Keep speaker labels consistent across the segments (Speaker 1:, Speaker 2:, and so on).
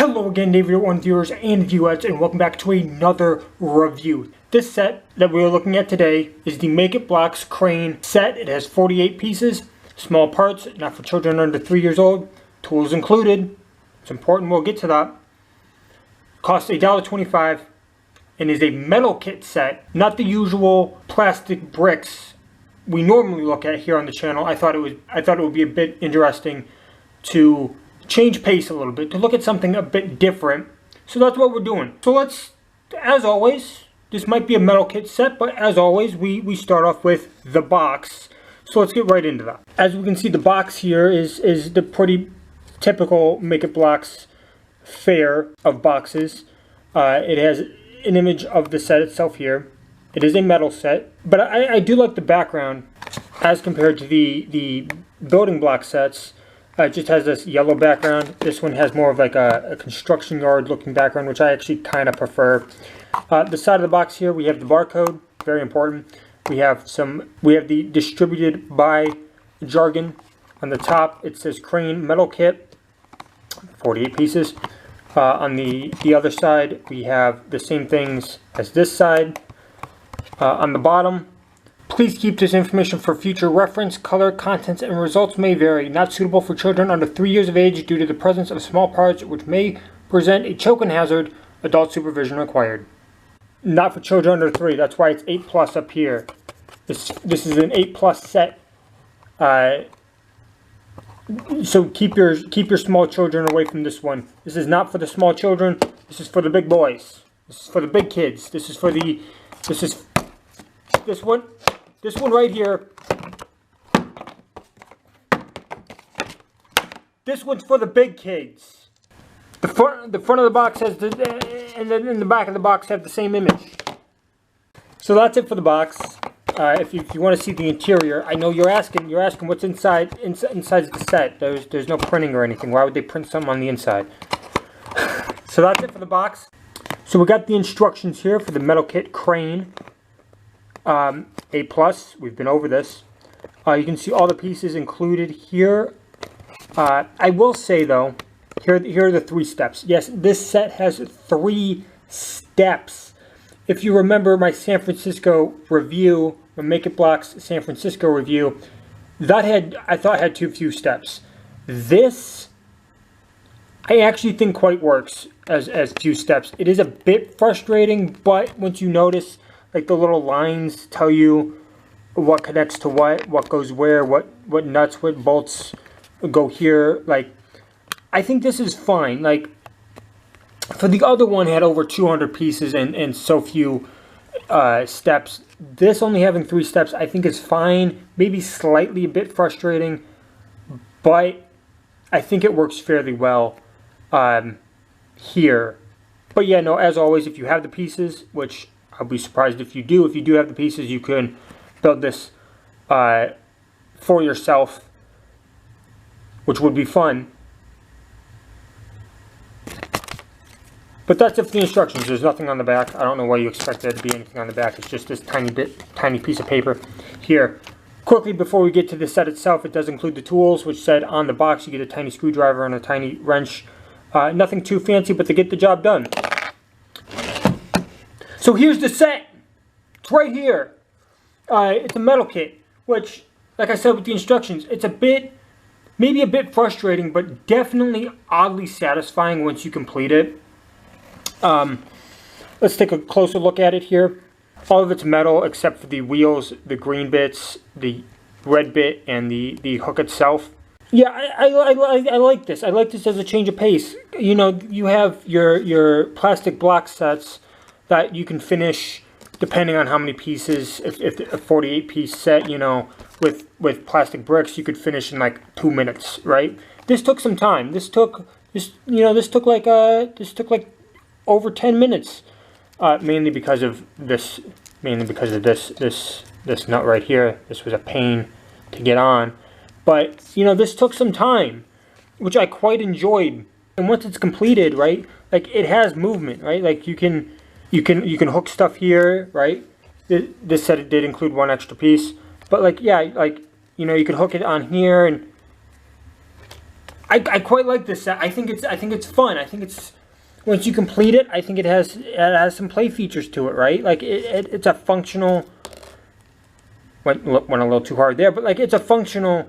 Speaker 1: Hello again, Navy01 viewers and viewettes, and welcome back to another review. This set that we are looking at today is the Make It Blocks Crane set. It has 48 pieces, small parts, not for children under 3 years old, tools included. It's important, we'll get to that. Costs $1.25 and is a metal kit set, not the usual plastic bricks we normally look at here on the channel. I thought it would be a bit interesting to change pace a little bit, to look at something a bit different. So that's what we're doing. So let's, as always, this might be a metal kit set, but as always, we start off with the box. So let's get right into that. As we can see, the box here is the pretty typical Make It Blocks fare of boxes. It has an image of the set itself here. It is a metal set, but I do like the background as compared to the building block sets. It just has this yellow background. This one has more of like a construction yard looking background, which I actually kind of prefer. The side of the box here, we have the barcode, very important. We have the distributed by jargon. On the top, it says Crane Metal Kit, 48 pieces. On the other side, we have the same things as this side. On the bottom, please keep this information for future reference. Color, contents, and results may vary. Not suitable for children under 3 years of age due to the presence of small parts which may present a choking hazard. Adult supervision required. Not for children under 3. That's why it's 8+ up here. This is an 8+ set. So keep your small children away from this one. This is not for the small children. This is for the big boys. This is for the big kids. This one right here. This one's for the big kids. The front of the box has and then in the back of the box have the same image. So that's it for the box. If you want to see the interior, I know you're asking what's inside the set. There's no printing or anything. Why would they print something on the inside? So that's it for the box. So we got the instructions here for the Metal Kit Crane. A+, we've been over this. You can see all the pieces included here. I will say though, here are the 3 steps. Yes, this set has 3 steps. If you remember my San Francisco review, my Make It Blocks San Francisco review, I thought had too few steps. This, I actually think quite works as few steps. It is a bit frustrating, but once you notice, like the little lines tell you what connects to what goes where, what nuts, what bolts go here. Like, I think this is fine. Like, for the other one had over 200 pieces and so few steps. This only having 3 steps I think is fine. Maybe slightly a bit frustrating, but I think it works fairly well here. But yeah, no, as always, if you have the pieces, which I'll be surprised if you do have the pieces, you can build this for yourself, which would be fun. But that's it for the instructions. There's nothing on the back. I don't know why you expect there to be anything on the back. It's just this tiny piece of paper here. Quickly, before we get to the set itself, it does include the tools, which said on the box you get a tiny screwdriver and a tiny wrench. Nothing too fancy, but to get the job done. So here's the set. It's right here. It's a metal kit, which, like I said with the instructions, it's maybe a bit frustrating, but definitely oddly satisfying once you complete it. Let's take a closer look at it here. All of it's metal except for the wheels, the green bits, the red bit, and the hook itself. Yeah, I like this. I like this as a change of pace. You know, you have your plastic block sets that you can finish depending on how many pieces. If a 48 piece set, you know, with plastic bricks, you could finish in like 2 minutes, right? This took some time. This took like over 10 minutes, mainly because of this nut right here. This was a pain to get on, but you know, this took some time, which I quite enjoyed. And once it's completed, right, like it has movement, right? Like you can hook stuff here, right? This set it did include 1 extra piece, but like, yeah, like, you know, you could hook it on here and I quite like this set. I think it's fun. I think it's, once you complete it, I think it has some play features to it, right? Like it's a functional. Went a little too hard there, but like it's a functional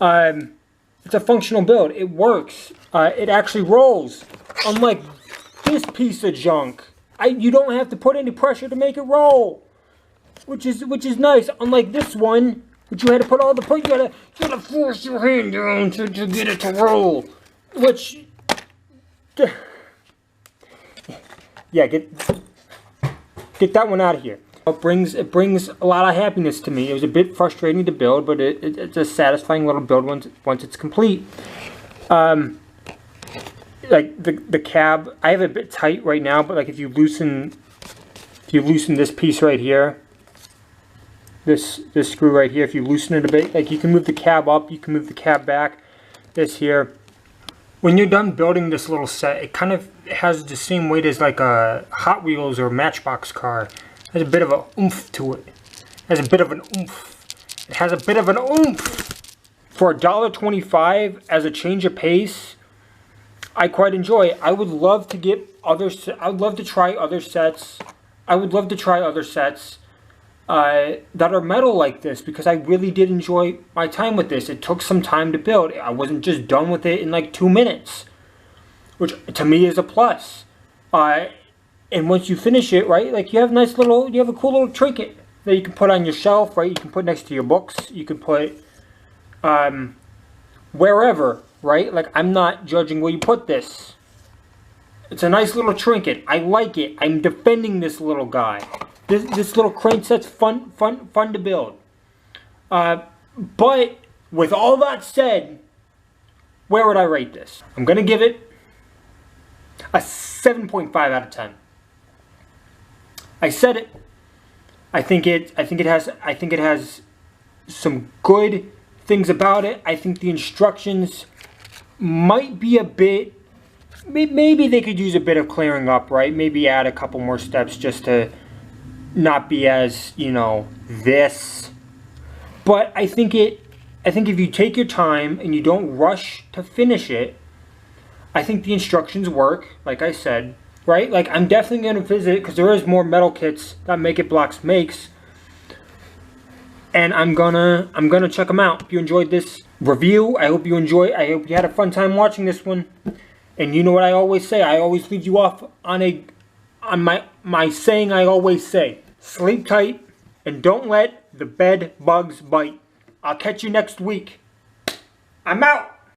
Speaker 1: build. It works. It actually rolls. Unlike this piece of junk, you don't have to put any pressure to make it roll, which is nice. Unlike this one, which you had to put all the you gotta force your hand down to get it to roll, which. Yeah, get that one out of here. It brings a lot of happiness to me. It was a bit frustrating to build, but it's a satisfying little build once it's complete. Like the cab, I have it a bit tight right now, but like if you loosen this piece right here, this screw right here, if you loosen it a bit, like you can move the cab up, you can move the cab back. This here. When you're done building this little set, it kind of has the same weight as like a Hot Wheels or Matchbox car. It has a bit of an oomph to it. It has a bit of an oomph. It has a bit of an oomph. For $1.25 as a change of pace, I quite enjoy it. I would love to get I would love to try other sets. I would love to try other sets that are metal like this, because I really did enjoy my time with this. It took some time to build. I wasn't just done with it in like 2 minutes, which to me is a plus. And once you finish it, right, like you have a cool little trinket that you can put on your shelf, right? You can put next to your books. You can put wherever, right? Like I'm not judging where you put this. It's a nice little trinket. I like it. I'm defending this little guy. This little crane set's fun to build. But with all that said, where would I rate this? I'm gonna give it a 7.5 out of 10. I said it. I think it has some good things about it. I think the instructions might be a bit. Maybe they could use a bit of clearing up, right? Maybe add a couple more steps just to not be as, this. But I think if you take your time and you don't rush to finish it, I think the instructions work, like I said, right? Like I'm definitely going to visit, because there is more metal kits that Make It Blocks makes, and I'm gonna check them out. If you enjoyed this review, I hope you had a fun time watching this one. And you know what I always say, I always leave you off on my saying I always say. Sleep tight and don't let the bed bugs bite. I'll catch you next week. I'm out.